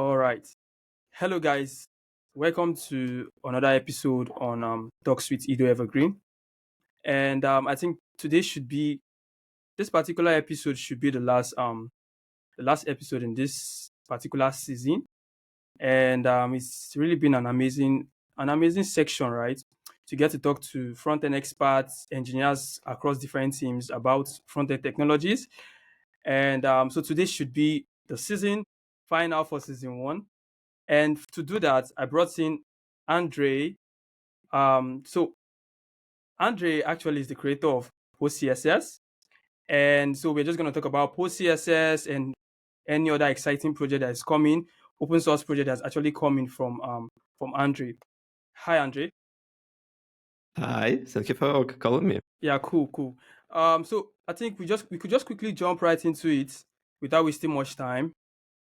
All right. Hello, guys. Welcome to another episode on Talks with Ido Evergreen. And I think this particular episode should be the last episode in this particular season. And it's really been an amazing section, right? To get to talk to front end experts, engineers across different teams about front end technologies. And so today should be the season final for season one. And to do that, I brought in Andrey. So Andrey actually is the creator of PostCSS. And so we're just going to talk about PostCSS and any other exciting project that is coming, open source project that's actually coming from Andrey. Hi, Andrey. Hi, thank you for calling me. Yeah, cool. So I think we could just quickly jump right into it without wasting much time.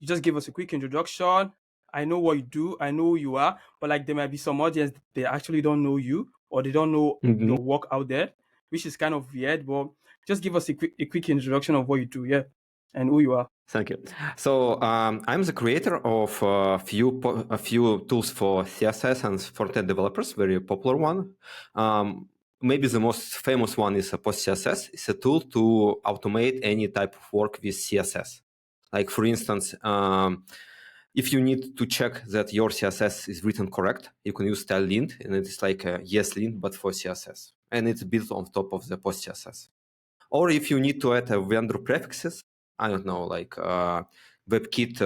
You just give us a quick introduction. I know what you do, I know who you are, but like there might be some audience they actually don't know you or they don't know Mhm. your work out there, which is kind of weird. But just give us a quick introduction of what you do, yeah, and who you are. Thank you. So I'm the creator of a few tools for CSS and front-end developers, very popular one. Maybe the most famous one is PostCSS. It's a tool to automate any type of work with CSS. Like for instance, if you need to check that your CSS is written correct, you can use style lint, and it's like a yes lint but for CSS, and it's built on top of the PostCSS. Or if you need to add a vendor prefixes, I don't know, like WebKit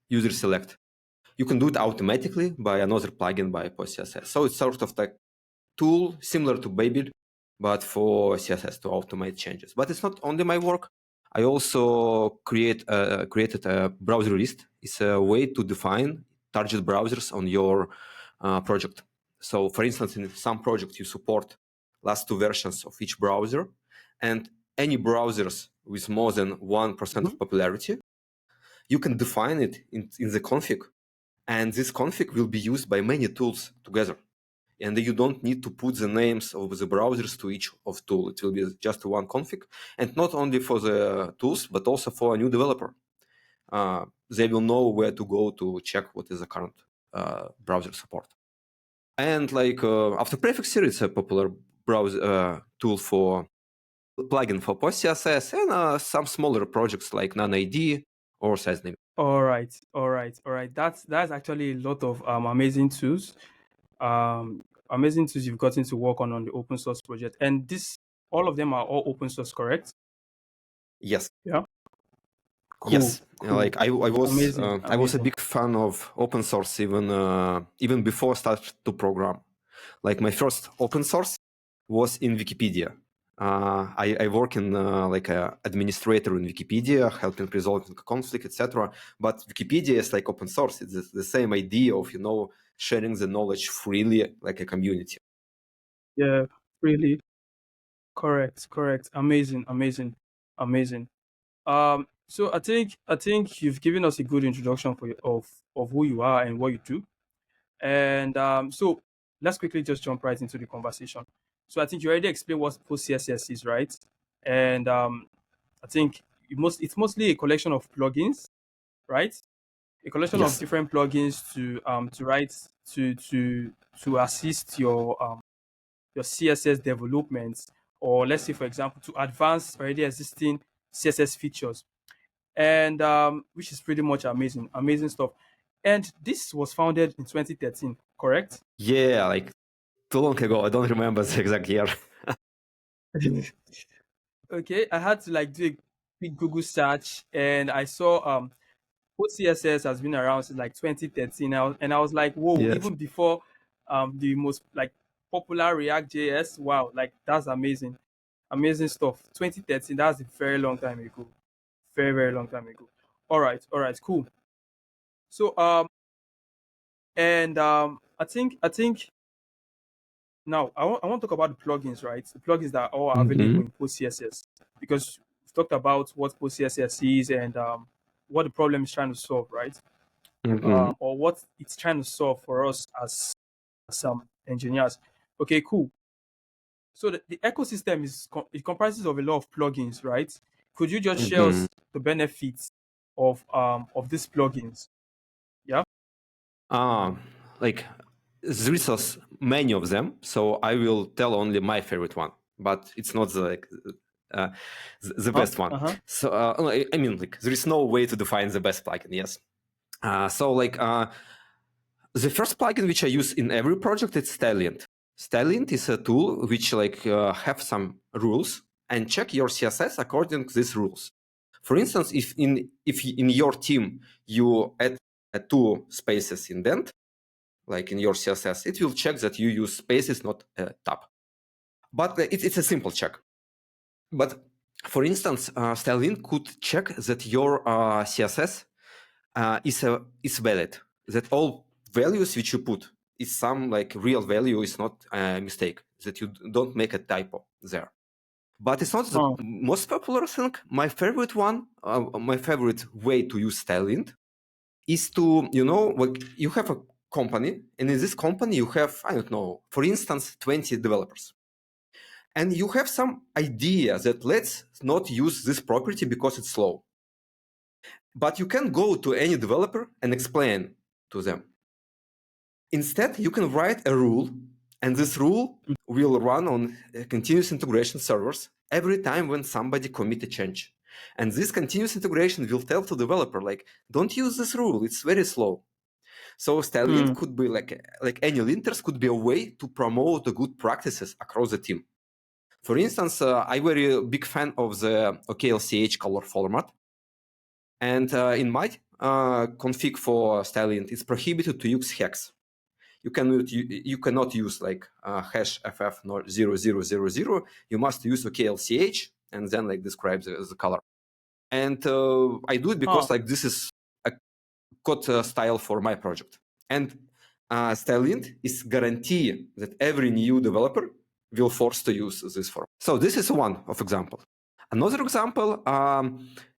user select, you can do it automatically by another plugin by PostCSS. So it's sort of like tool similar to Babel, but for CSS to automate changes. But it's not only my work. I also created a browser list. It's a way to define target browsers on your project. So for instance, in some projects you support last two versions of each browser, and any browsers with more than 1% of popularity, you can define it in the config, and this config will be used by many tools together. And you don't need to put the names of the browsers to each of tool. It will be just one config, and not only for the tools, but also for a new developer. They will know where to go to check what is the current browser support. And like after Prefixer, it's a popular browser tool for plugin for PostCSS and some smaller projects like NaNoID or SizeName. All right. That's actually a lot of amazing tools. Amazing tools you've gotten to work on the open source project. And this all of them are all open source, correct? Yes. Yeah. Cool. Yes, like I was a Amazing. big fan of open source even before I started to program. Like my first open source was in Wikipedia. I work in like a administrator in Wikipedia, helping resolving conflict, etc. But Wikipedia is like open source. It's the same idea of sharing the knowledge freely, like a community. Yeah, really. Correct. Amazing. So I think you've given us a good introduction of who you are and what you do. And so let's quickly just jump right into the conversation. So I think you already explained what PostCSS is, right? And I think it's mostly a collection of plugins, right? A collection of Yes. different plugins to write to assist your CSS development, or let's say, for example, to advance already existing CSS features, and which is pretty much amazing stuff. And this was founded in 2013, correct? Yeah, like too long ago. I don't remember the exact year. Okay, I had to like do a quick Google search, and I saw CSS has been around since like 2013, and I was like, whoa, Yes. even before the most like popular React JS. Wow, like that's amazing stuff. 2013, that's a very long time ago. Very long time ago. All right, cool. So and I think now I want to talk about the plugins, right? The plugins that are all available Mhm. in PostCSS, because we've talked about what PostCSS is and what the problem is trying to solve, right? Mhm. Or what it's trying to solve for us as some engineers. Okay, cool. So the ecosystem it comprises of a lot of plugins, right? Could you just share Mhm. us the benefits of these plugins. Yeah. Like there is many of them, so I will tell only my favorite one, but it's not uh, the best one. Uh-huh. So I mean, like there is no way to define the best plugin. Yes. The first plugin which I use in every project is Stylint. Stylint is a tool which have some rules and check your CSS according to these rules. For instance, if in your team you add two spaces indent, like in your CSS, it will check that you use spaces, not a tab. But it's a simple check. But for instance, Stylint could check that your CSS is valid, that all values which you put is some like real value, is not a mistake, that you don't make a typo there. But it's not the most popular thing. My favorite one, my favorite way to use Stylint is to, you have a company, and in this company you have, I don't know, for instance, 20 developers. And you have some idea that let's not use this property because it's slow. But you can go to any developer and explain to them. Instead, you can write a rule, and this rule will run on continuous integration servers every time when somebody commit a change. And this continuous integration will tell to developer, like, don't use this rule, it's very slow. So Stylint could be like any linters could be a way to promote the good practices across the team. For instance, I'm very big fan of the OKLCH color format. And in my config for Stylint, it's prohibited to use hex. You cannot use like hash ff nor 0000. You must use OKLCH and then like describe the color. And I do it because like this is a code style for my project. And Stylint is guarantee that every new developer will force to use this form. So this is one of example. Another example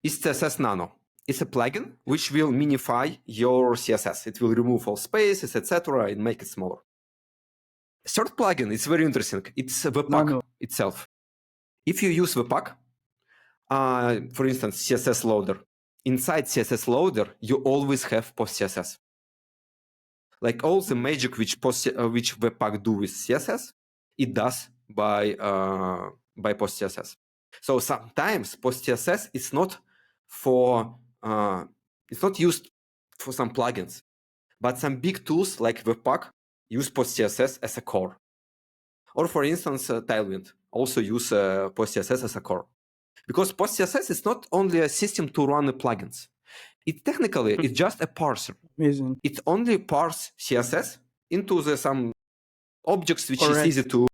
is CSS Nano. It's a plugin which will minify your CSS. It will remove all spaces, etc., and make it smaller. Third plugin is very interesting. It's Webpack itself. If you use Webpack, for instance, CSS Loader, inside CSS Loader, you always have PostCSS. Like all the magic which Webpack do with CSS, it does by PostCSS. So sometimes PostCSS is not it's not used for some plugins, but some big tools like Webpack use PostCSS as a core. Or for instance, Tailwind also use PostCSS as a core. Because PostCSS is not only a system to run the plugins. It technically it's just a parser. Amazing. It only parse CSS into some objects which is easy to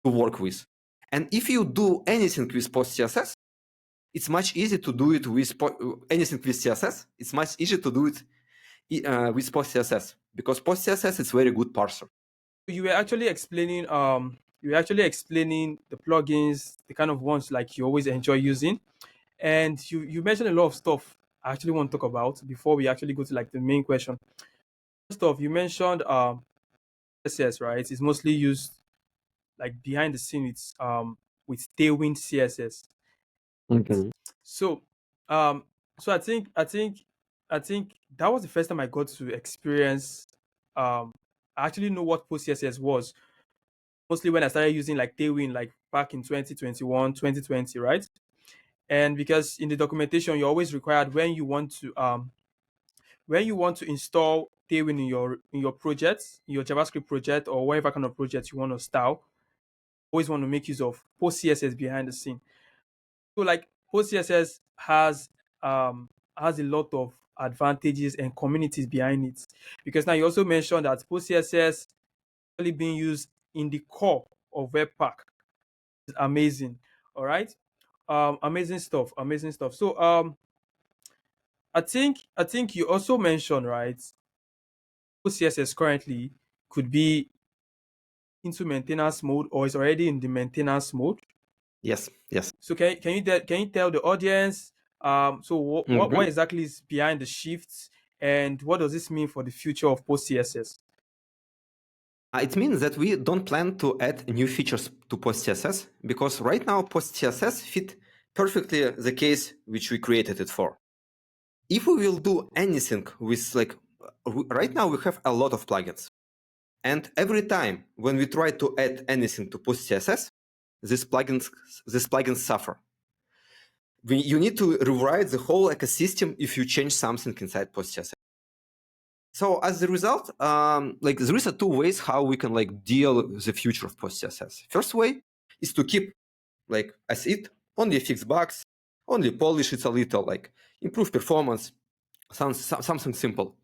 work with. And if you do anything with PostCSS, it's much easier to do it with anything with CSS. It's much easier to do it with PostCSS because PostCSS is very good parser. You were actually explaining the plugins, the kind of ones like you always enjoy using, and you mentioned a lot of stuff I actually want to talk about before we actually go to like the main question. First off, you mentioned CSS, right? It's mostly used like behind the scenes with Tailwind CSS. Okay. So so I think that was the first time I got to experience I actually know what post CSS was mostly when I started using like Tailwind like back in 2021 2020, right? And because in the documentation you're always required when you want to install Tailwind in your project, in your JavaScript project or whatever kind of project you want to style, always want to make use of post CSS behind the scene. So like post CSS has a lot of advantages and communities behind it. Because now you also mentioned that post CSS is really being used in the core of Webpack. It's amazing. All right. Amazing stuff. Amazing stuff. So I think you also mentioned, right, post CSS currently could be into maintenance mode or is already in the maintenance mode. Yes. So can you tell the audience so what exactly is behind the shifts and what does this mean for the future of post CSS? It means that we don't plan to add new features to PostCSS because right now PostCSS fit perfectly the case which we created it for. if we will do anything with like, right now we have a lot of plugins. And every time when we try to add anything to PostCSS, these plugins suffer. You need to rewrite the whole ecosystem if you change something inside PostCSS. So as a result, like there is two ways how we can like deal with the future of PostCSS. First way is to keep like as it, only fix bugs, only polish it a little, like improve performance, something simple.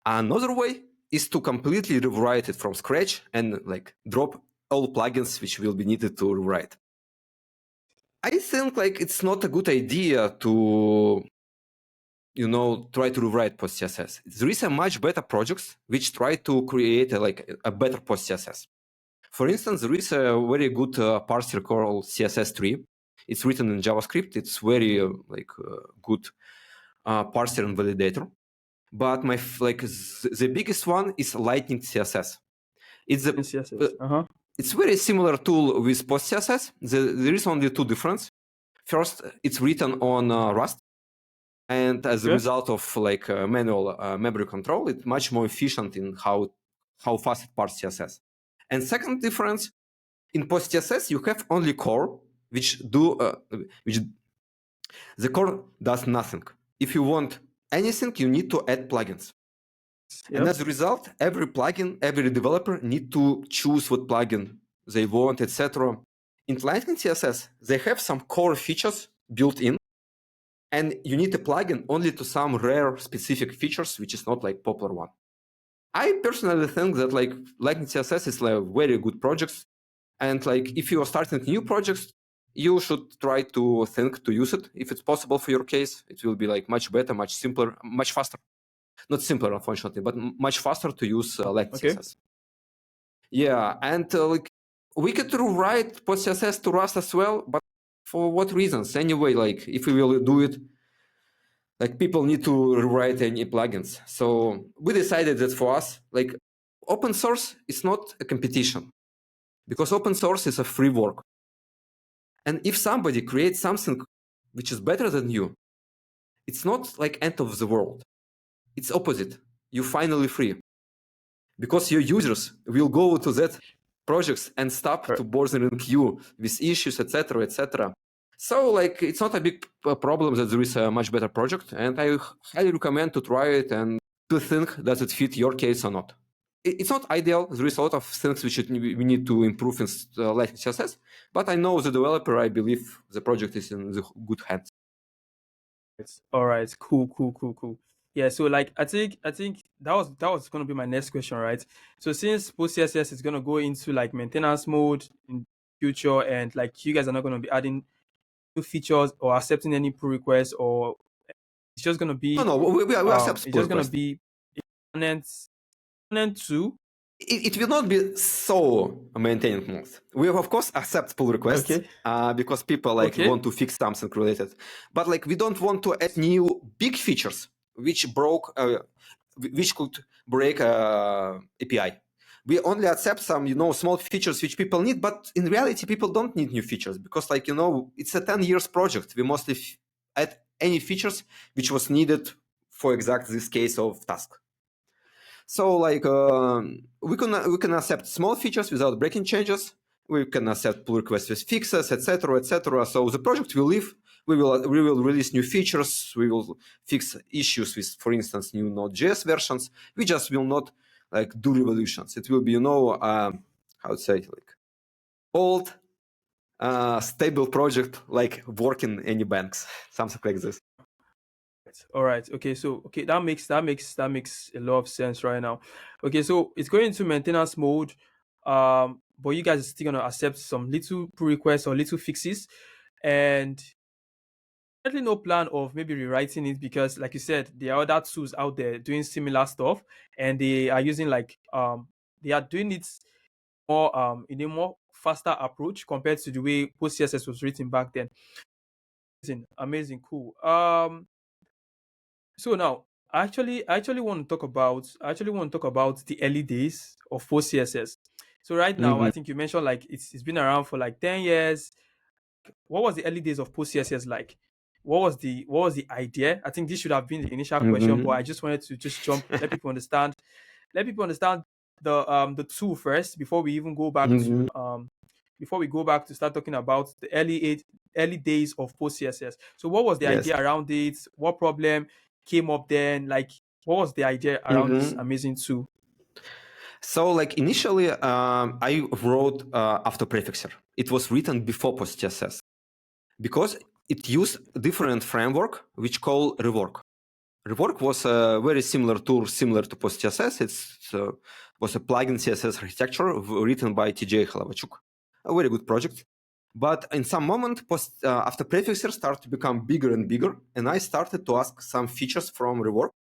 Another way is to completely rewrite it from scratch and like drop all plugins which will be needed to rewrite. I think like it's not a good idea to try to rewrite PostCSS. There is a much better projects which try to create a better PostCSS. For instance, there is a very good parser called CSS3. It's written in JavaScript. It's very good parser and validator. But the biggest one is Lightning CSS. It's In CSS. It's very similar tool with PostCSS. There is only two difference. First, it's written on Rust, and as a result of manual memory control, it's much more efficient in how fast it parses CSS. And second difference, in PostCSS you have only core, which the core does nothing. If you want anything, you need to add plugins. Yep. And as a result, every developer need to choose what plugin they want, etc. In Lightning CSS, they have some core features built in, and you need a plugin only to some rare specific features, which is not like popular one. I personally think that like Lightning CSS is like very good projects, and like if you are starting new projects, you should try to think to use it if it's possible for your case. It will be like much better, much simpler, much faster. Not simpler, unfortunately, but much faster to use Lightning CSS. Yeah, and like we could rewrite PostCSS to Rust as well, but for what reasons? Anyway, like if we will do it, like people need to rewrite any plugins. So we decided that for us, like open source is not a competition, because open source is a free work. And if somebody creates something which is better than you, it's not like end of the world. It's opposite. You're finally free. Because your users will go to that projects and stop to bothering you with issues, etc., etc. So like it's not a big problem that there is a much better project, and I highly recommend to try it and to think does it fit your case or not. It's not ideal. There is a lot of things which we need to improve in Lightning CSS, but I know the developer. I believe the project is in the good hands. All right, cool. Yeah, so like I think that was gonna be my next question, right? So since PostCSS is gonna go into like maintenance mode in future, and like you guys are not gonna be adding new features or accepting any pull requests, or it's just gonna be we accept it's just gonna be permanent too. It will not be so maintained mode. We of course accept pull requests because people want to fix something related, but like we don't want to add new big features which could break API. We only accept some small features which people need, but in reality people don't need new features because like it's a 10 years project. We mostly add any features which was needed for exact this case of task. So like we can accept small features without breaking changes. We can accept pull requests with fixes, etc., etc. So the project will live. We will release new features. We will fix issues with, for instance, new Node.js versions. We just will not like do revolutions. It will be how to say like old stable project like working any banks, something like this. All right. Okay. So that makes a lot of sense right now. Okay. So it's going into maintenance mode. But you guys are still gonna accept some little pull requests or little fixes, and definitely no plan of maybe rewriting it because, like you said, there are other tools out there doing similar stuff, and they are using they are doing it more in a more faster approach compared to the way PostCSS was written back then. Amazing, cool. So now, I actually want to talk about the early days of PostCSS. So right now, I think you mentioned like it's been around for like 10 years. What was the early days of PostCSS like? what was the idea? I think this should have been the initial question, but Mm-hmm. I just wanted to just jump, let people understand the tool first before we even go back Mm-hmm. to start talking about the early days of post CSS. So what was the Yes. idea around it? What problem came up then? Like what was the idea around this Mm-hmm. amazing tool? So like initially, I wrote after prefixer. It was written before PostCSS because it used different framework which called rework. Rework was a very similar tool, similar to PostCSS. It was a plugin CSS architecture written by TJ Halavachuk, a very good project. But in some moment, after prefixer started to become bigger and bigger, and I started to ask some features from rework,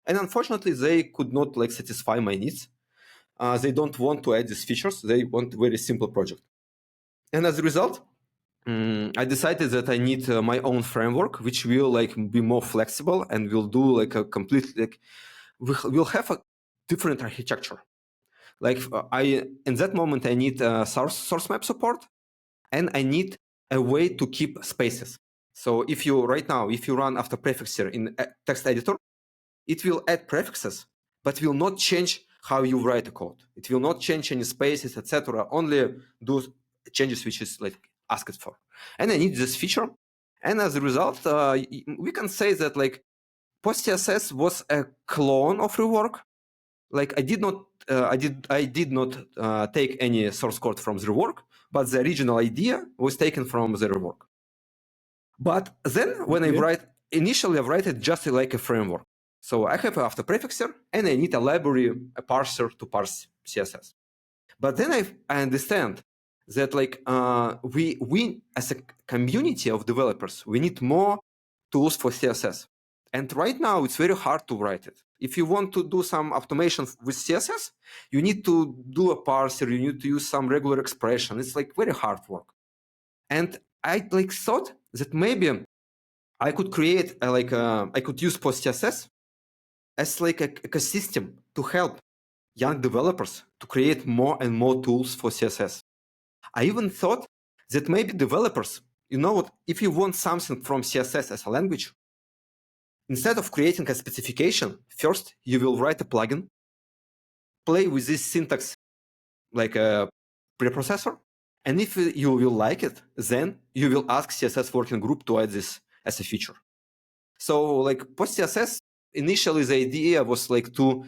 and unfortunately, they could not like satisfy my needs. They don't want to add these features. They want a very simple project. And as a result, I decided that I need my own framework, which will like be more flexible and will do like a complete like we'll have a different architecture. Like I in that moment I need source map support, and I need a way to keep spaces. So if you right now if you run after prefixer in a text editor, it will add prefixes, but will not change how you write a code. It will not change any spaces, etc. Only do changes which is like asked for. And I need this feature. And as a result, we can say that like PostCSS was a clone of rework. Like I did not take any source code from the rework, but the original idea was taken from the rework. But then when Okay. initially I write it just like a framework. So I have after prefixer and I need a library, a parser to parse CSS. But then I understand that like we as a community of developers, we need more tools for CSS. And right now it's very hard to write it. If you want to do some automation with CSS, you need to do a parser, you need to use some regular expression. It's like very hard work. And I like thought that maybe I could create I could use PostCSS as like an ecosystem to help young developers to create more and more tools for CSS. I even thought that maybe developers, you know what, if you want something from CSS as a language, instead of creating a specification, first you will write a plugin, play with this syntax like a preprocessor, and if you will like it, then you will ask CSS working group to add this as a feature. So like PostCSS, initially the idea was like to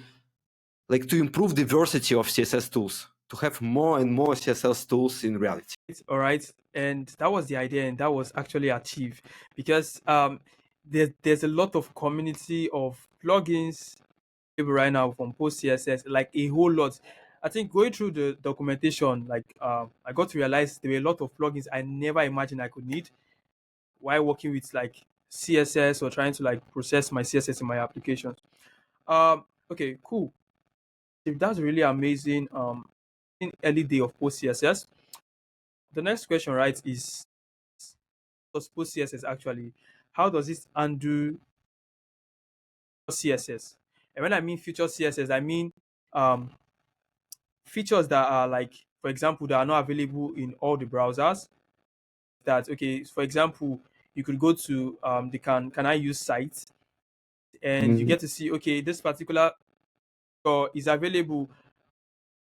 improve diversity of CSS tools, to have more and more CSS tools in reality. All right, and that was the idea, and that was actually achieved because there's a lot of community of plugins right now from post CSS, like a whole lot. I think going through the documentation, like I got to realize there were a lot of plugins I never imagined I could need while working with like CSS or trying to like process my CSS in my applications. Okay, cool. That's really amazing. In early day of post CSS. The next question, right, is does post CSS actually? How does it undo CSS? And when I mean future CSS, I mean um, features that are like, for example, that are not available in all the browsers. That okay, for example, you could go to the can I use site, and you Mhm. get to see okay, this particular is available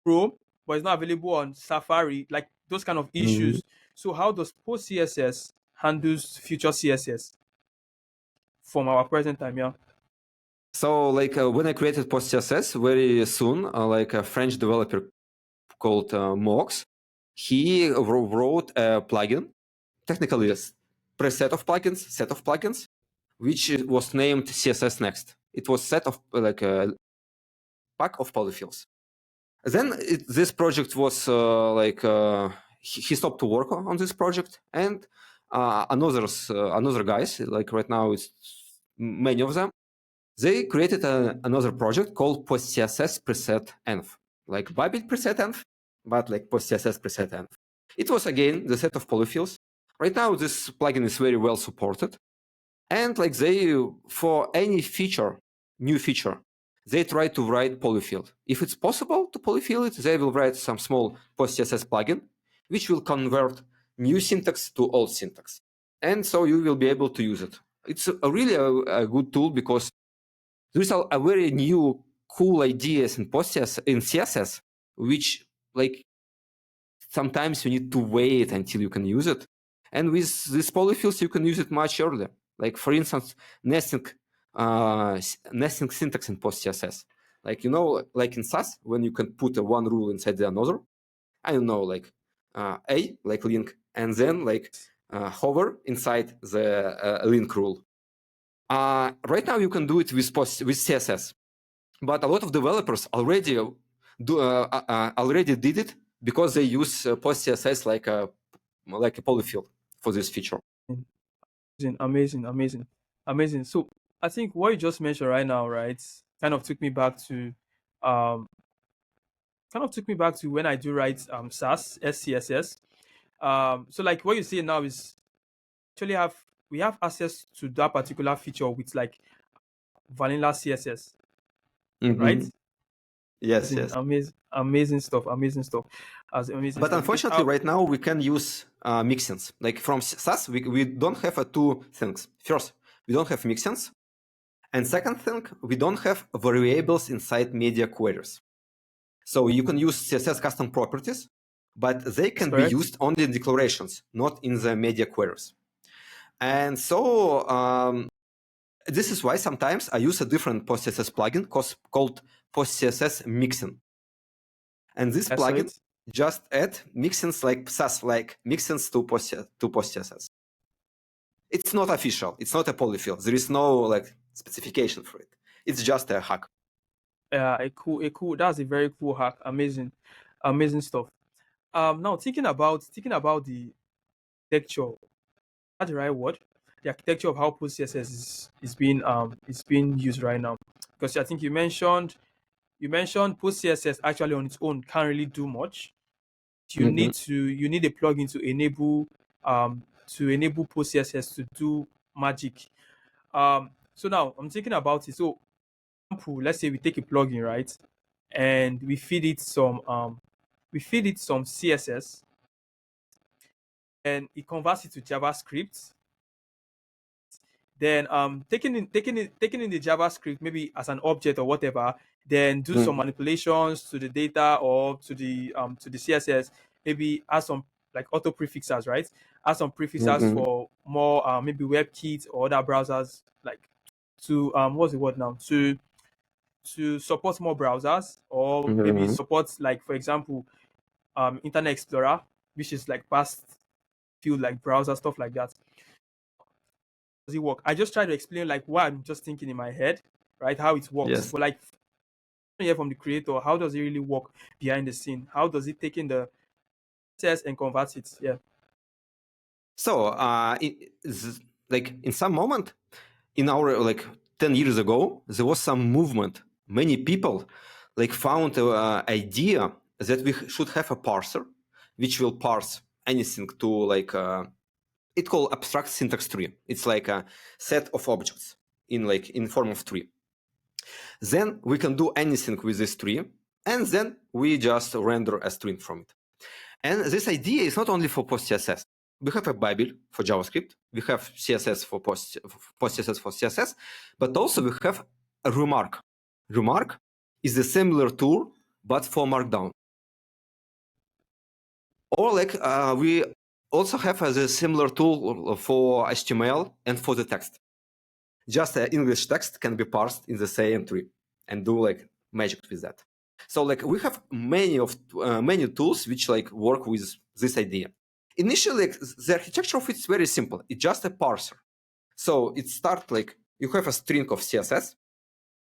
Chrome, but it's not available on Safari, like those kind of Mhm. issues. So how does post CSS handles future CSS from our present time? Yeah. So like when I created PostCSS very soon, like a French developer called Mox, he wrote a plugin, technically a set of plugins, which was named CSS Next. It was set of like a pack of polyfills. Then this project was he stopped to work on this project, and another guys like right now it's many of them. They created another project called PostCSS preset env, like Babel preset env, but like PostCSS preset env. It was again the set of polyfills. Right now, this plugin is very well supported, and like they for any feature, new feature, they try to write polyfill. If it's possible to polyfill it, they will write some small PostCSS plugin, which will convert new syntax to old syntax, and so you will be able to use it. it's really a good tool because these are a very new, cool ideas in CSS, which like sometimes you need to wait until you can use it. And with these polyfills, you can use it much earlier. Like for instance, nesting syntax in PostCSS. Like like in SAS, when you can put one rule inside the another. I don't know, like a like link, and then like hover inside the link rule. Right now you can do it with CSS, but a lot of developers already already did it because they use PostCSS like a polyfill for this feature. Amazing. So I think what you just mentioned right now, right, kind of took me back to um when I do write SAS SCSS. So like what you say now is actually we have access to that particular feature with like vanilla CSS, right? Mm-hmm. Yes, Amazing, yes. amazing stuff, as amazing But stuff. Because unfortunately, right now we can use mixins. Like from SAS, we don't have two things. First, we don't have mixins. And second thing, we don't have variables inside media queries. So you can use CSS custom properties, but they that's can be correct. used only in declarations, not in the media queries. And so this is why sometimes I use a different PostCSS plugin called PostCSS Mixin. And this That's plugin it. just add mixins like SAS, like mixins to PostCSS. It's not official. It's not a polyfill. There is no like specification for it. It's just a hack. A cool. That's a very cool hack. Amazing stuff. Now thinking about the architecture. That's the right word. The architecture of how PostCSS is being used right now. Because I think you mentioned PostCSS actually on its own can't really do much. Mhm. You need a plugin to enable PostCSS to do magic. So now I'm thinking about it. So example, let's say we take a plugin, right? And we feed it some CSS and it converts it to JavaScript. Then taking in the JavaScript maybe as an object or whatever, then do some Mhm. manipulations to the data or to the CSS, maybe add some like auto prefixes, right? Add some prefixes Mhm. for more maybe WebKit or other browsers like to what's the word now? To support more browsers or maybe Mhm. support like for example Internet Explorer, which is like past few like browser stuff like that. Does it work? I just try to explain like what I'm just thinking in my head, right? How it works. Yes. But like hear from the creator, how does it really work behind the scene? How does it take in the test and convert it? Yeah. So, like in some moment in our like 10 years ago, there was some movement. Many people like found an idea that we should have a parser which will parse anything to like it called abstract syntax tree. It's like a set of objects in form of tree. Then we can do anything with this tree, and then we just render a string from it. And this idea is not only for PostCSS. We have a Bible for JavaScript. We have CSS for PostCSS for CSS, but also we have a Remark. Remark is a similar tool, but for Markdown. Or like we also have a similar tool for HTML and for the text. Just English text can be parsed in the same tree and do like magic with that. So like we have many tools which like work with this idea. Initially, like, the architecture of it is very simple. It's just a parser. So it starts like you have a string of CSS,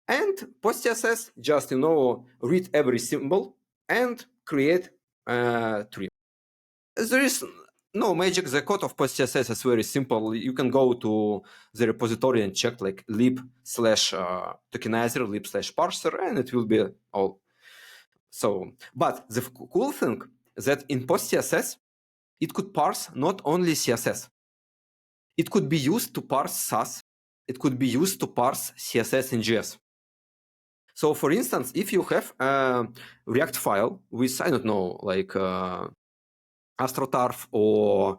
and PostCSS just read every symbol and create a tree. There is no magic. The code of PostCSS is very simple. You can go to the repository and check like lib/tokenizer, lib/parser, and it will be all. So, but the cool thing that in PostCSS, it could parse not only CSS. It could be used to parse SAS. It could be used to parse CSS in JS. So, for instance, if you have a React file with, I don't know, like AstroTurf or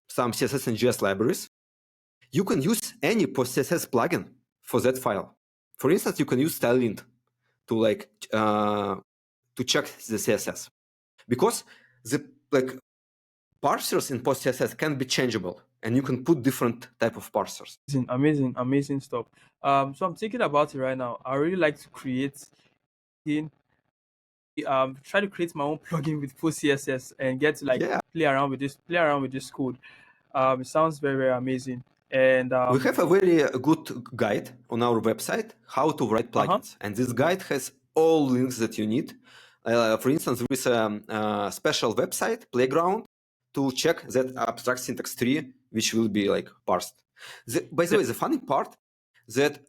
some CSS and JS libraries, you can use any PostCSS plugin for that file. For instance, you can use StyleLint to to check the CSS, because the parsers in PostCSS can be changeable, and you can put different type of parsers. Amazing stuff. So I'm thinking about it right now. I really like to create in try to create my own plugin with PostCSS and get to like Yeah, play around with this code. It sounds very amazing. And we have a very good guide on our website how to write uh-huh. plugins, and this guide has all links that you need. For instance, there is a special website, Playground, to check that abstract syntax tree, which will be like parsed. By the way, the funny part that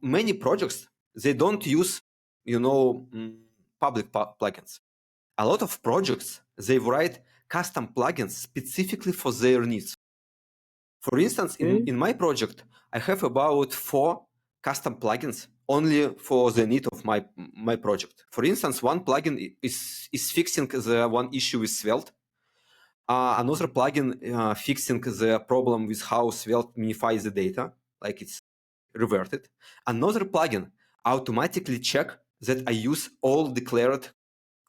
many projects, they don't use, public plugins. A lot of projects, they write custom plugins specifically for their needs. For instance, in my project, I have about 4 custom plugins only for the need of my project. For instance, one plugin is fixing the one issue with Svelte. Another plugin fixing the problem with how Svelte minifies the data, like it's reverted. Another plugin automatically check that I use all declared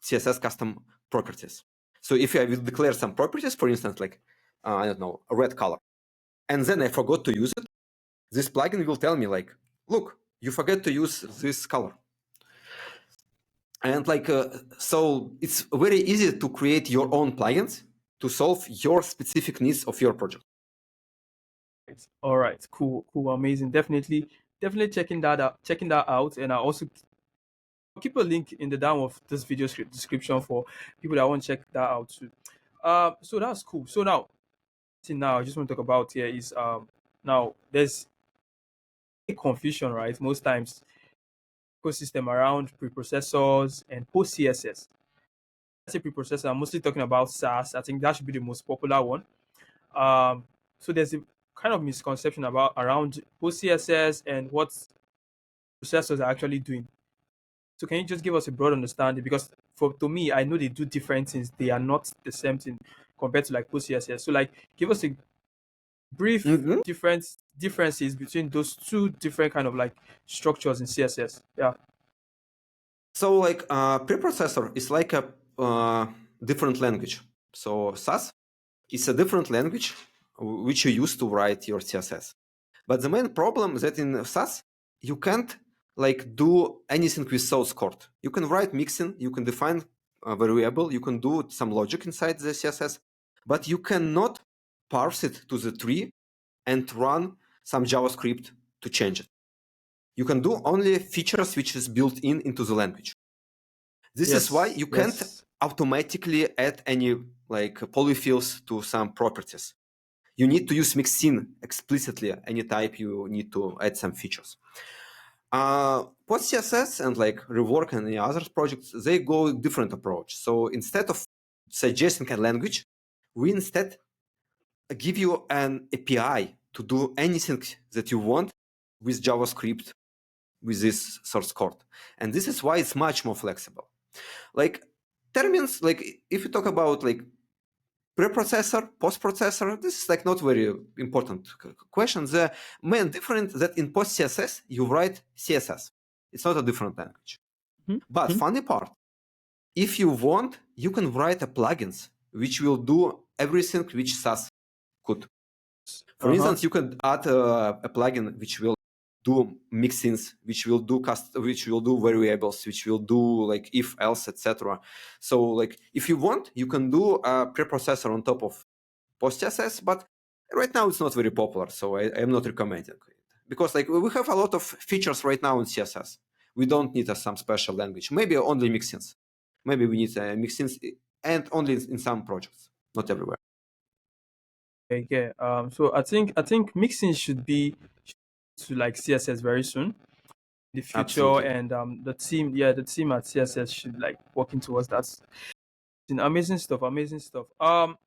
CSS custom properties. So if I will declare some properties, for instance, like, I don't know, a red color, and then I forgot to use it, this plugin will tell me like, look, you forget to use this color. And so it's very easy to create your own plugins to solve your specific needs of your project. All right, cool, amazing. Definitely checking that out. And I also keep a link in the down of this video description for people that want to check that out too. So that's cool. So now I just want to talk about here is now there's a confusion, right? Most times ecosystem around preprocessors and post CSS. I say preprocessor, I'm mostly talking about SAS. I think that should be the most popular one. So there's a kind of misconception about around post CSS and what processors are actually doing. So can you just give us a broad understanding? Because to me, I know they do different things. They are not the same thing compared to like post CSS. So like give us a brief differences between those two different kind of like structures in CSS. Yeah. So preprocessor is like a different language. So SAS is a different language which you use to write your CSS. But the main problem is that in SAS, you can't do anything with source code. You can write mixin, you can define a variable, you can do some logic inside the CSS, but you cannot parse it to the tree and run some JavaScript to change it. You can do only features which is built into the language. This is why you can't automatically add any polyfills to some properties. You need to use mixin explicitly any type you need to add some features. PostCSS and Rework and the other projects, they go different approach. So instead of suggesting a language, we instead give you an API to do anything that you want with JavaScript with this source code. And this is why it's much more flexible. Terms, if you talk about preprocessor, postprocessor, this is not very important question. The main difference that in PostCSS, you write CSS. It's not a different language. Mm-hmm. But funny part, if you want, you can write a plugins which will do everything which SAS could. For instance, you can add a plugin which will do mixins, which will do variables, which will do if else, etc. So if you want, you can do a preprocessor on top of PostCSS, but right now it's not very popular, so I am not recommending it. Because we have a lot of features right now in CSS. We don't need some special language. Maybe only mixins. Maybe we need mixins, and only in some projects, not everywhere. Okay. So I think mixing should be to CSS very soon in the future. Absolutely. And the team at CSS should working towards that. Amazing stuff. Talked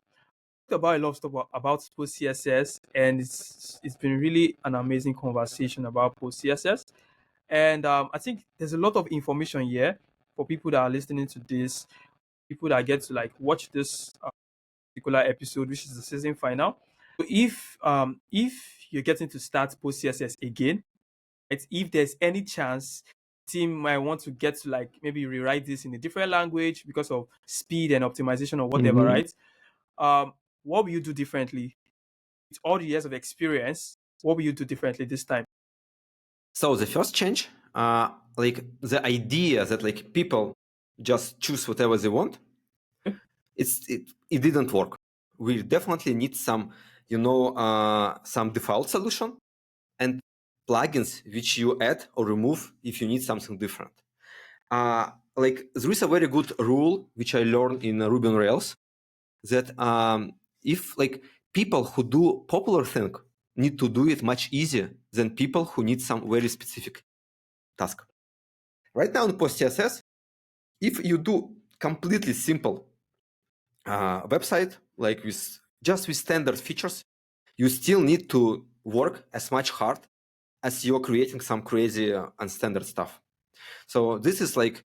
about a lot of stuff about post CSS, and it's been really an amazing conversation about post CSS. And I think there's a lot of information here for people that are listening to this, people that get to watch this particular episode, which is the season final. So if you're getting to start PostCSS again. Right? If there's any chance, team might want to get to like maybe rewrite this in a different language because of speed and optimization or whatever, Mhm. right? What will you do differently? With all the years of experience, what will you do differently this time? So the first change, like the idea that like people just choose whatever they want, it didn't work. We definitely need some, some default solution and plugins which you add or remove if you need something different. Like there is a very good rule which I learned in Ruby on Rails that if like people who do popular thing need to do it much easier than people who need some very specific task. Right now in PostCSS, if you do completely simple website, like with standard features, you still need to work as much hard as you're creating some crazy unstandard stuff. So this is like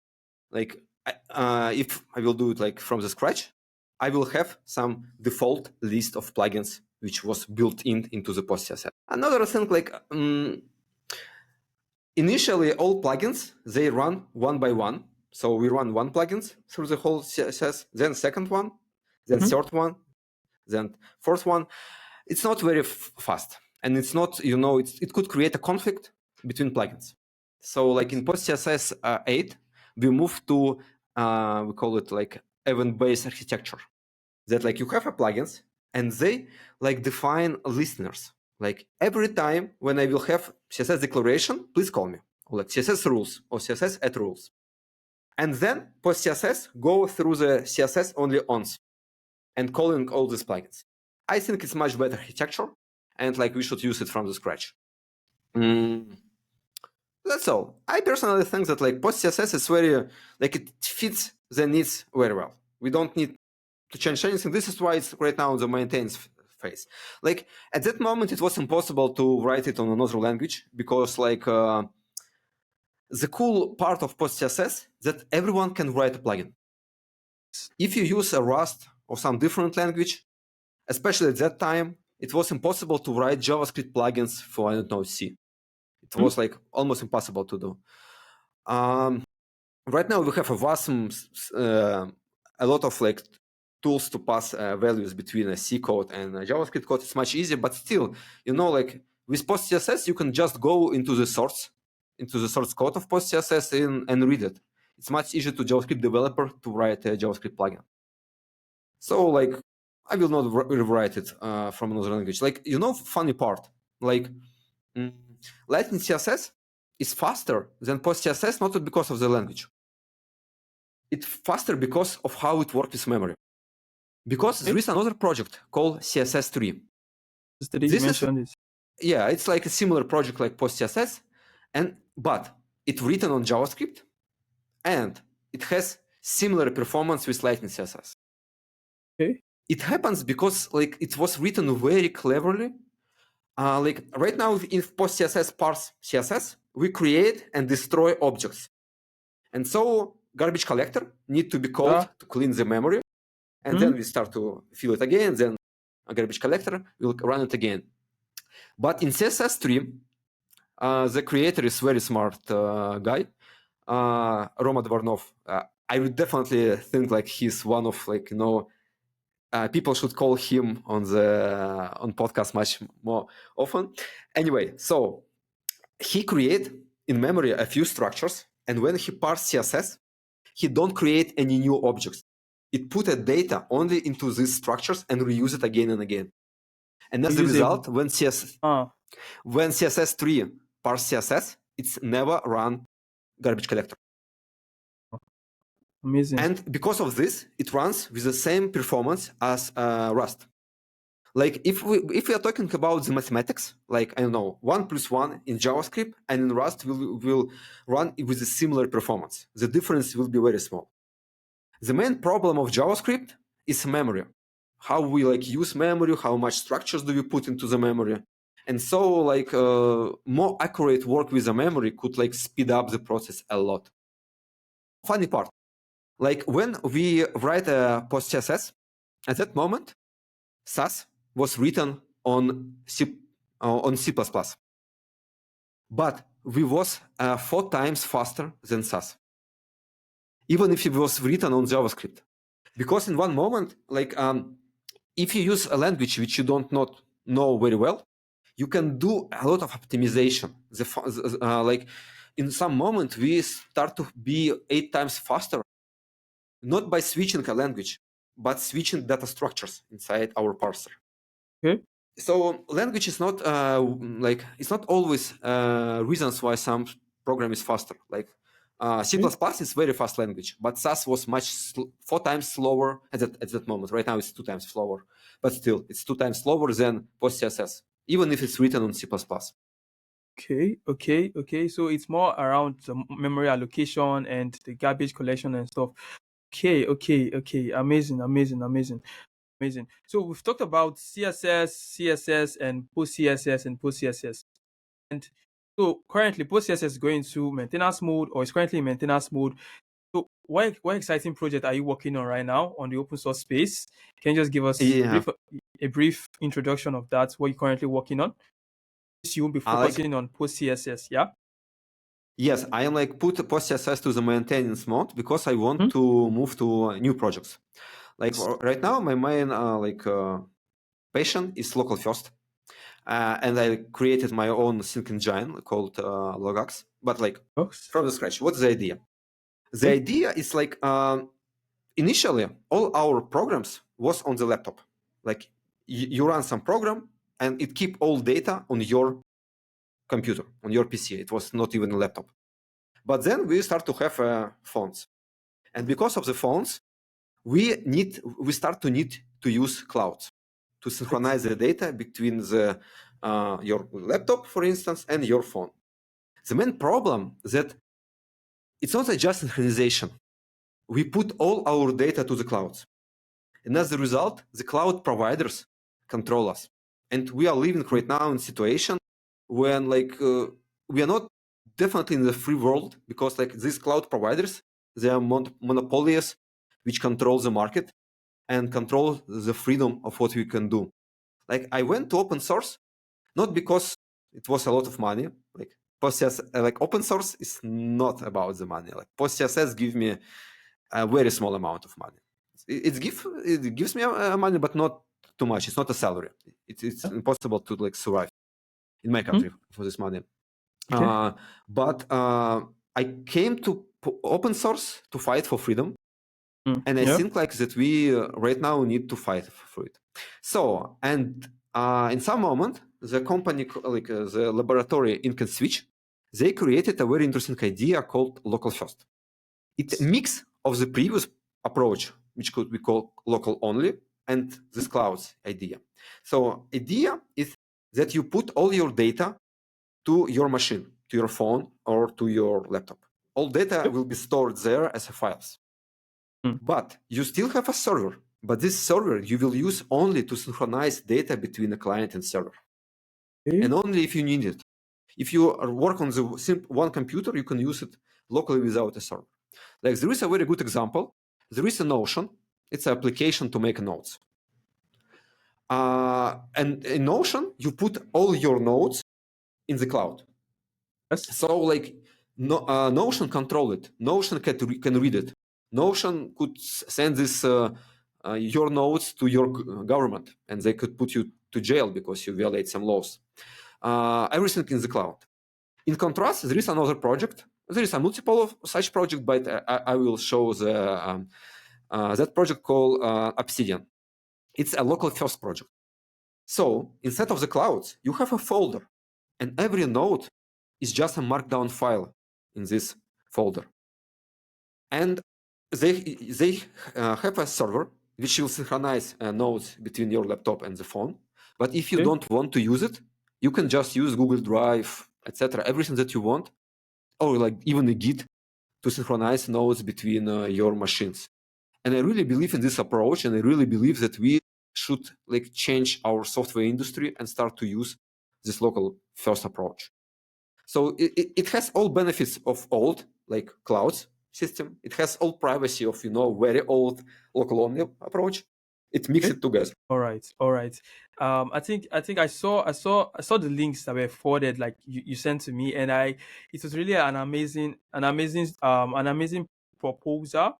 if I will do it like from the scratch, I will have some default list of plugins which was built into the PostCSS. Another thing, like initially all plugins, they run one by one. So we run one plugins through the whole CSS, then second one, then third one, then fourth one. It's not very fast, and it's not, it could create a conflict between plugins. So like in PostCSS 8, we moved to we call it like event-based architecture. That like you have a plugins and they like define listeners. Like every time when I will have CSS declaration, please call me, or like CSS rules or CSS add rules. And then PostCSS go through the CSS only ons and calling all these plugins. I think it's much better architecture, and like we should use it from the scratch. That's all. I personally think that like PostCSS is very like it fits the needs very well. We don't need to change anything. This is why it's right now in the maintenance phase. Like at that moment, it was impossible to write it on another language because like the cool part of PostCSS that everyone can write a plugin. If you use a Rust or some different language, especially at that time, it was impossible to write JavaScript plugins for, I don't know, C. It was like almost impossible to do. Right now we have a lot of like tools to pass values between a C code and a JavaScript code. It's much easier, but still, like with PostCSS, you can just go into the source code of PostCSS and read it. It's much easier to JavaScript developer to write a JavaScript plugin. So like, I will not rewrite it from another language. Like, funny part, like Lightning CSS is faster than PostCSS, not because of the language. It's faster because of how it works with memory. Because there is another project called CSS3. Yeah, it's like a similar project like PostCSS, but it's written on JavaScript, and it has similar performance with Lightning CSS. Okay. It happens because like it was written very cleverly. Like right now in PostCSS parse CSS, we create and destroy objects, and so garbage collector need to be called to clean the memory, and then we start to fill it again. Then a garbage collector will run it again. But in CSS3, the creator is very smart guy, Roma Dvornov. I would definitely think like he's one of like people should call him on podcast much more often. Anyway, so he create in memory a few structures, and when he parse CSS, he don't create any new objects. It put a data only into these structures and reuse it again and again. And as a result, when CSS3 parse CSS, it's never run garbage collector. Amazing. And because of this, it runs with the same performance as Rust. Like if we are talking about the mathematics, like I don't know, 1 + 1 in JavaScript and in Rust will run with a similar performance. The difference will be very small. The main problem of JavaScript is memory. How we like use memory, how much structures do we put into the memory. And so like more accurate work with the memory could like speed up the process a lot. Funny part, like when we write a PostCSS, at that moment, Sass was written on C++. on C++. But we was 4 times faster than SAS, even if it was written on JavaScript. Because in one moment, like if you use a language which you don't not know very well, you can do a lot of optimization. Like in some moment, we start to be 8 times faster, not by switching a language, but switching data structures inside our parser. Okay. So language is not like it's not always reasons why some program is faster. Like C++ is very fast language, but SAS was 4 times slower at that moment. Right now it's 2 times slower, but still it's 2 times slower than PostCSS, even if it's written on C++. Okay. So it's more around the memory allocation and the garbage collection and stuff. Okay. Amazing. So we've talked about CSS, and post-CSS. And so currently post-CSS is going to maintenance mode, or is currently in maintenance mode. So what exciting project are you working on right now on the open source space? Can you just give us Yeah, a brief introduction of that, what you're currently working on? You won't be I like. focusing on post-CSS, yeah? Yes, I like put PostCSS to the maintenance mode because I want to move to new projects. Like right now, my main passion is local first. And I created my own sync engine called Logux, but like from the scratch. What's the idea? The idea is like initially all our programs was on the laptop. Like you run some program and it keep all data on your computer, on your PC. It was not even a laptop. But then we start to have phones, and because of the phones, we start to need to use clouds to synchronize the data between the your laptop, for instance, and your phone. The main problem that it's not just synchronization. We put all our data to the clouds, and as a result, the cloud providers control us. And we are living right now in a situation when we are not definitely in the free world, because like these cloud providers, they are monopolies which control the market and control the freedom of what we can do. Like I went to open source not because it was a lot of money. Like PostCSS, like open source is not about the money. Like PostCSS gives me a very small amount of money. It gives me money, but not too much. It's not a salary. It's impossible to like survive in my country for this money. But I came to open source to fight for freedom. And I think like that we right now need to fight for it. So, and in some moment, the company, like the laboratory in Switch, they created a very interesting idea called local first. It's a mix of the previous approach, which could be called local only, and this clouds idea. So idea is that you put all your data to your machine, to your phone or to your laptop. All data will be stored there as files. But you still have a server. But this server you will use only to synchronize data between the client and server. And only if you need it. If you work on the one computer, you can use it locally without a server. Like there is a very good example. There is a Notion. It's an application to make notes. And in Notion, you put all your notes in the cloud. So like Notion control it. Notion can read it. Notion could send this your notes to your government, and they could put you to jail because you violate some laws. Everything in the cloud. In contrast, there is another project. There is a multiple of such project, but I will show that project called Obsidian. It's a local first project. So instead of the clouds, you have a folder, and every node is just a markdown file in this folder. And they have a server which will synchronize nodes between your laptop and the phone. But if you don't want to use it, you can just use Google Drive, etc., everything that you want, or like even a Git to synchronize nodes between your machines. And I really believe in this approach, and I really believe that we should like change our software industry and start to use this local first approach. So it has all benefits of old, like clouds system. It has all privacy of, very old local only approach. it mixes Okay. it together. All right, all right. I think I saw the links that were forwarded, like you sent to me, and it was really an amazing proposal.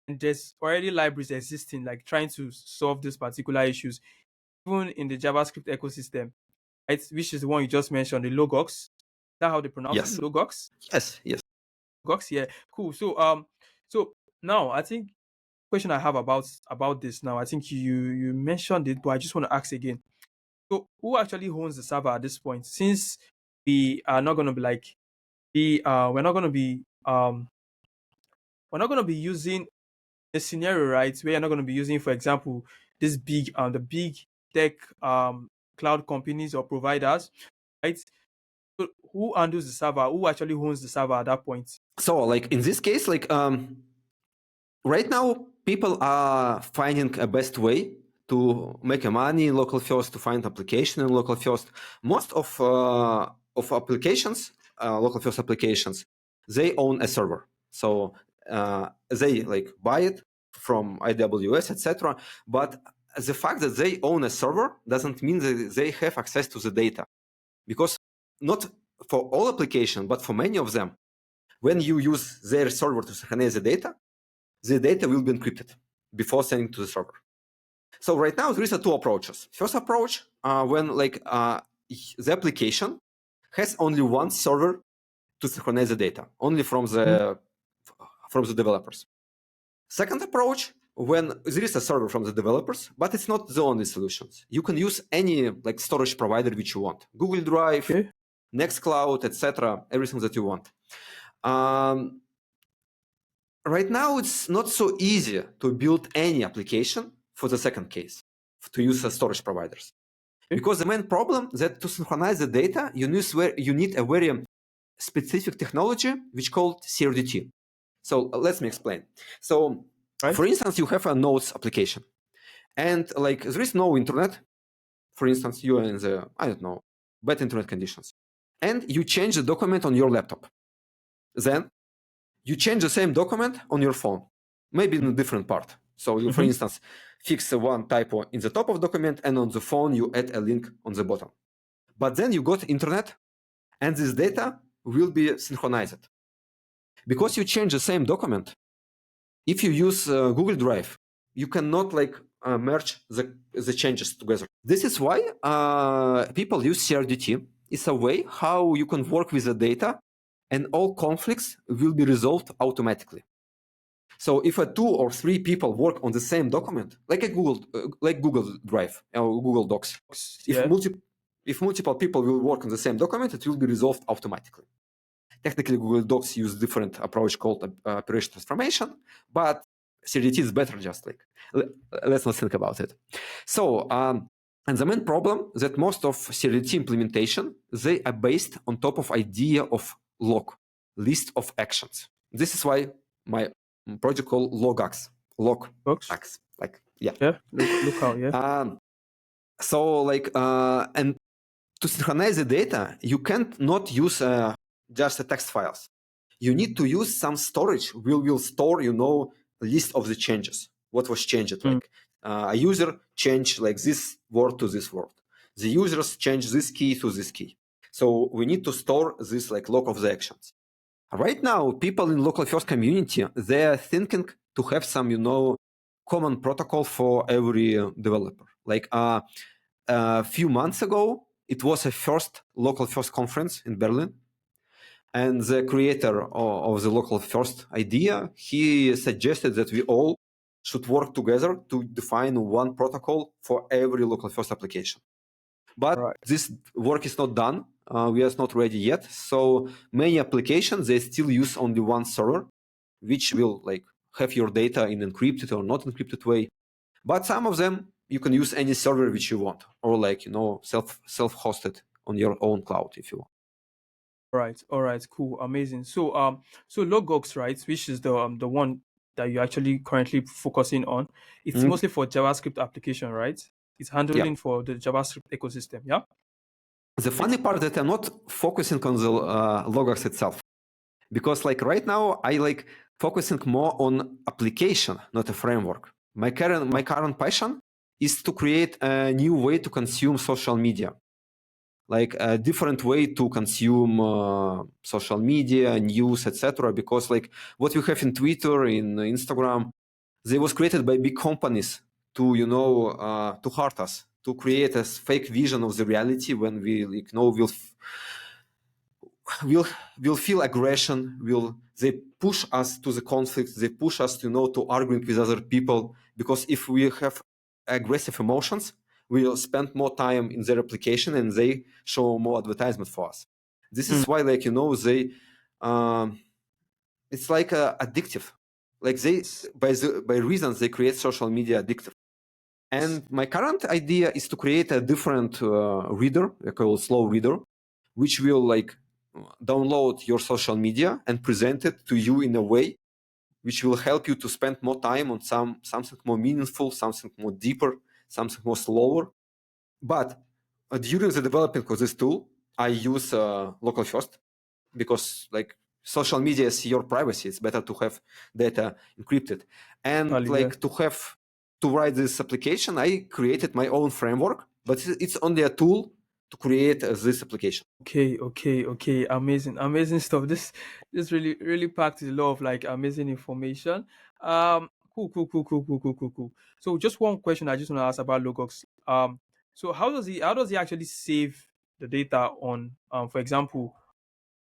And there's already libraries existing, like trying to solve these particular issues, even in the JavaScript ecosystem, right? Which is the one you just mentioned, the Logux. Is that how they pronounce it? Yes, Logux? yes. Logux, yeah. Cool. So now I think question I have about this now, I think you mentioned it, but I just want to ask again. So who actually owns the server at this point? Since we are not gonna be like we we're not gonna be using a scenario, right? Where you're not gonna be using, for example, this big the big tech cloud companies or providers, right? So who handles the server? Who actually owns the server at that point? So like in this case, like right now people are finding a best way to make a money in local first, to find application in local first. Most of applications, local first applications, they own a server. So they like buy it from AWS, etc. But the fact that they own a server doesn't mean that they have access to the data, because not for all applications, but for many of them, when you use their server to synchronize the data will be encrypted before sending to the server. So right now there is two approaches. First approach, when like the application has only one server to synchronize the data, only from the developers. Second approach, when there is a server from the developers, but it's not the only solutions. You can use any like storage provider which you want, Google Drive, Okay. Nextcloud, etc., everything that you want. Right now, it's not so easy to build any application for the second case, to use storage providers. Okay. Because the main problem that to synchronize the data, you need a very specific technology which called CRDT. So let me explain. So, Right. for instance, you have a notes application, and like there is no internet. For instance, you are in the, I don't know, bad internet conditions, and you change the document on your laptop. Then you change the same document on your phone, maybe in a different part. So you, for instance, fix one typo in the top of document, and on the phone you add a link on the bottom. But then you got internet, and this data will be synchronized. Because you change the same document, if you use Google Drive, you cannot like merge the changes together. This is why people use CRDT. It's a way how you can work with the data, and all conflicts will be resolved automatically. So if 2 or 3 people work on the same document, like a Google Drive or Google Docs, Yeah. if multiple people will work on the same document, it will be resolved automatically. Technically, Google Docs use different approach called operation transformation, but CRDT is better. Just like let's not think about it. So, and the main problem that most of CRDT implementation, they are based on top of idea of log, list of actions. This is why my project called Logux, Logux, like yeah. Yeah. Look out. Yeah. So like and to synchronize the data, you can't not use just the text files. You need to use some storage. Will store, list of the changes. What was changed? Like a user changed like this word to this word. The users change this key to this key. So we need to store this like log of the actions. Right now, people in local first community, they are thinking to have some, common protocol for every developer. Like a few months ago, it was a first local first conference in Berlin. And the creator of the local first idea, he suggested that we all should work together to define one protocol for every local first application. But this work is not done. We are not ready yet. So many applications, they still use only one server, which will like have your data in encrypted or not encrypted way. But some of them, you can use any server which you want, or like, self-hosted on your own cloud if you want. All right, cool, amazing. So Logux, right, which is the one that you're actually currently focusing on, it's mostly for JavaScript application, right? It's handling for the JavaScript ecosystem, yeah? The funny part that I'm not focusing on the Logux itself, because like right now I like focusing more on application, not a framework. My current passion is to create a new way to consume social media, like a different way to consume social media, news, etc. Because like what we have in Twitter, in Instagram, they was created by big companies to to hurt us, to create a fake vision of the reality when we will feel aggression. They push us to the conflict? They push us to arguing with other people, because if we have aggressive emotions, we'll spend more time in their application and they show more advertisement for us. This is why they it's like addictive. Like they by reasons they create social media addictive. And my current idea is to create a different reader, I call it slow reader, which will like download your social media and present it to you in a way which will help you to spend more time on something more meaningful, something more deeper, something more slower. But during the development of this tool, I use local first, because like social media is your privacy. It's better to have data encrypted. And like to write this application, I created my own framework, but it's only a tool to create this application. Okay. Amazing stuff. This really packed with a lot of like amazing information. Cool. So just one question I just want to ask about Logux. So how does he actually save the data on for example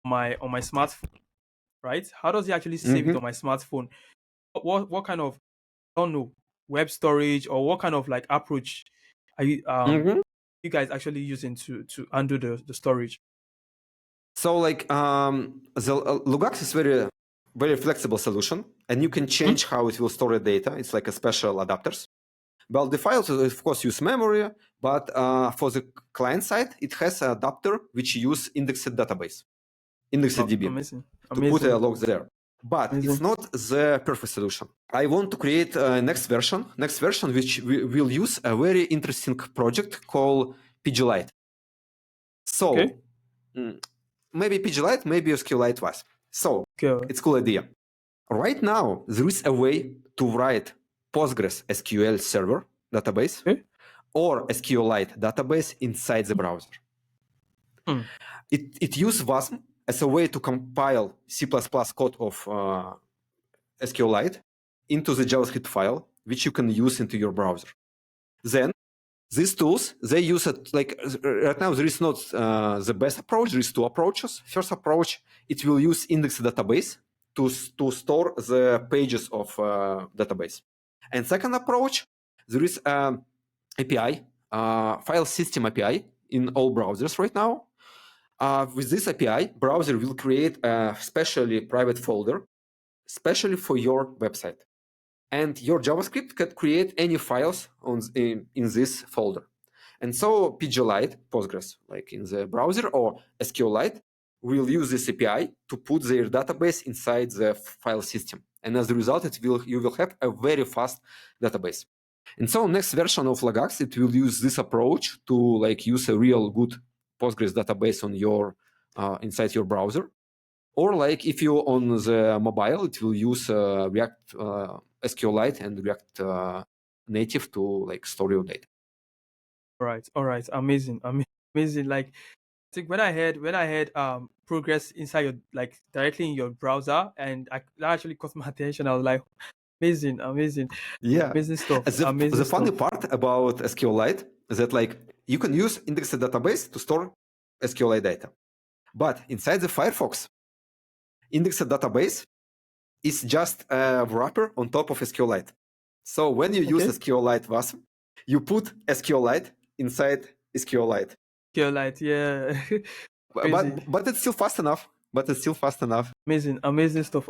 on my smartphone, right? How does he actually save it on my smartphone? What kind of, I don't know, web storage, or what kind of like approach are you guys actually using to handle the storage? So like the Logux is very flexible solution, and you can change how it will store the data. It's like a special adapters. Well, the files of course use memory, but for the client side, it has an adapter which use indexed database, indexed DB, Amazing. to put a logs there. But it's not the perfect solution. I want to create a next version which will use a very interesting project called PGLite. So maybe PGLite, maybe SQLite was. So it's a cool idea. Right now, there is a way to write Postgres SQL server database or SQLite database inside the browser. It uses WASM as a way to compile C++ code of SQLite into the JavaScript file, which you can use into your browser. Then these tools, they use it like right now. There is not the best approach. There is two approaches. First approach, it will use indexed database to store the pages of database. And second approach, there is API, file system API in all browsers right now. With this API, browser will create a specially private folder, especially for your website. And your JavaScript can create any files in this folder. And so PGLite, Postgres, like in the browser, or SQLite, will use this API to put their database inside the file system. And as a result, you will have a very fast database. And so next version of Logux, it will use this approach to like use a real good Postgres database on your inside your browser. Or like if you're on the mobile, it will use React SQLite and React Native to like store your data. All right. Amazing. Like, I think when I heard progress inside your, like, directly in your browser, and that actually caught my attention. I was like, amazing. Yeah. Amazing stuff. The funny part about SQLite is that like you can use indexed database to store SQLite data. But inside the Firefox, indexed database is just a wrapper on top of SQLite. So when you use SQLite WASM, you put SQLite inside SQLite. SQLite, yeah. but it's still fast enough. Amazing stuff.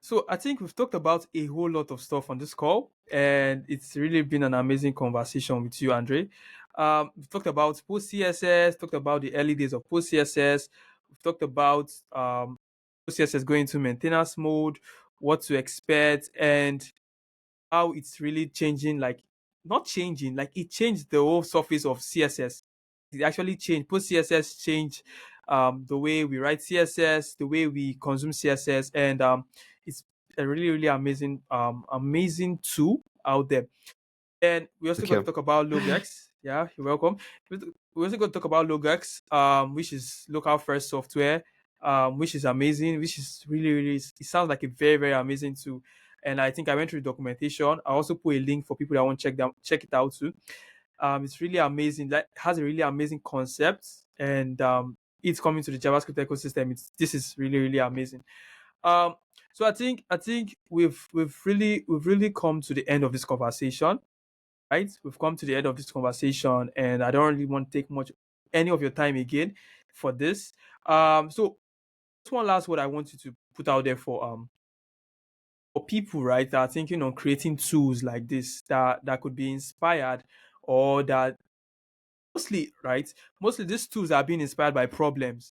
So I think we've talked about a whole lot of stuff on this call, and it's really been an amazing conversation with you, Andrey. We've talked about PostCSS, talked about the early days of PostCSS. We've talked about PostCSS going into maintenance mode, what to expect, and how it's really changing, like not changing, like it changed the whole surface of CSS. It actually changed. PostCSS changed the way we write CSS, the way we consume CSS, and it's a really amazing tool out there. And we also got to Okay. talk about Logux. Yeah, you're welcome. We also got to talk about Logux, which is local first software, which is amazing, which is really, really, it sounds like a very, very amazing tool. And I think I went through the documentation. I also put a link for people that want to check it out too. It's really amazing. That has a really amazing concept, and it's coming to the JavaScript ecosystem. This is really, really amazing. Um, so I think we've really come to the end of this conversation, right? We've come to the end of this conversation, and I don't really want to take much any of your time again for this. So just one last word I want you to put out there for people, right, that are thinking on creating tools like this that could be inspired, or that mostly, right, mostly these tools are being inspired by problems,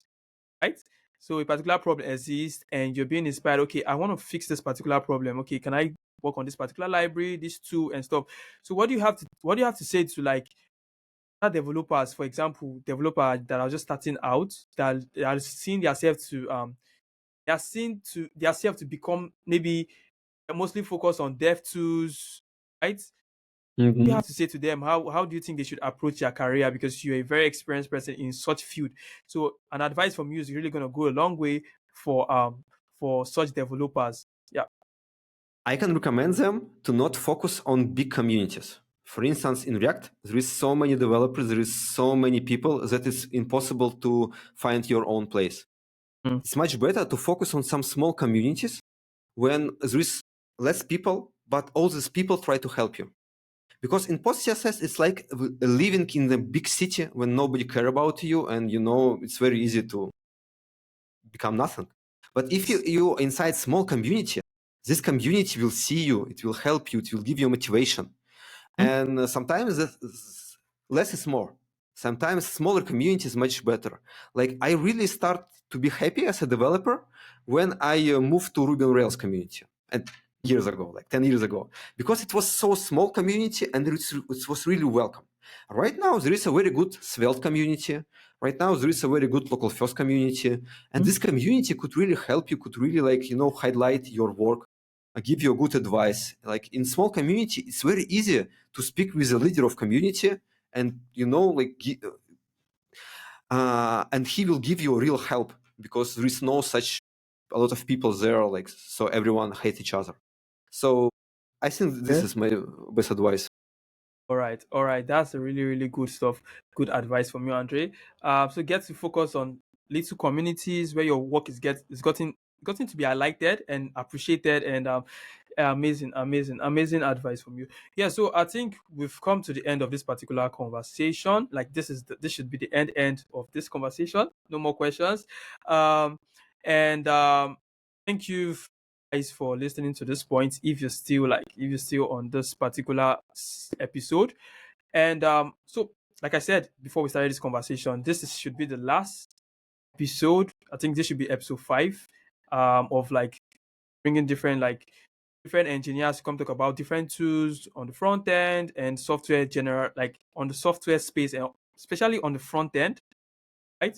right? So a particular problem exists and you're being inspired, okay, I want to fix this particular problem. Okay, can I work on this particular library, this tool and stuff? So what do you have to say to like other developers, for example, developers that are just starting out, that are seeing themselves to they are seeing to themselves to become maybe mostly focused on dev tools, right? You Mhm. have to say to them, how do you think they should approach their career, because you're a very experienced person in such field? So an advice from you is really going to go a long way for such developers. Yeah. I can recommend them to not focus on big communities. For instance, in React, there is so many developers, there is so many people that it's impossible to find your own place. Mm. It's much better to focus on some small communities when there is less people, but all these people try to help you. Because in PostCSS, it's like living in a big city when nobody care about you, and it's very easy to become nothing. But if you inside small community, this community will see you, it will help you, it will give you motivation. Mm. And sometimes less is more. Sometimes smaller community is much better. Like I really start to be happy as a developer when I moved to Ruby on Rails community, and years ago, like 10 years ago, because it was so small community and it was really welcome. Right now there is a very good Svelte community. Right now there is a very good local first community, and Mm. this community could really help you, could really highlight your work, give you good advice. Like in small community, it's very easy to speak with the leader of community, and and he will give you real help, because there is no such a lot of people there, like, so everyone hates each other. So I think this Yeah. is my best advice. All right. That's a really, really good stuff. Good advice from you, Andre. So get to focus on little communities where your work is gotten to be highlighted and appreciated, and amazing, amazing, amazing advice from you. Yeah. So I think we've come to the end of this particular conversation. Like this should be the end of this conversation. No more questions. And thank you guys for listening to this point. If you're still on this particular episode, and so like I said before we started this conversation, should be the last episode. I think this should be episode 5, of like bringing different engineers to come talk about different tools on the front end and software general, like on the software space, and especially on the front end, right?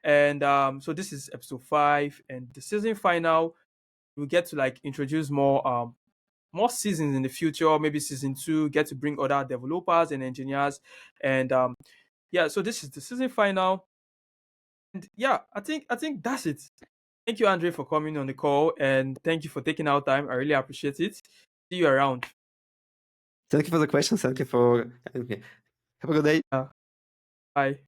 And so this is episode 5, and the season final, we get to like introduce more seasons in the future, maybe season 2, get to bring other developers and engineers. And yeah, so this is the season final. And yeah, I think that's it. Thank you, Andre, for coming on the call, and thank you for taking our time. I really appreciate it. See you around. Thank you for the question. Thank you for having me. Have a good day. Bye.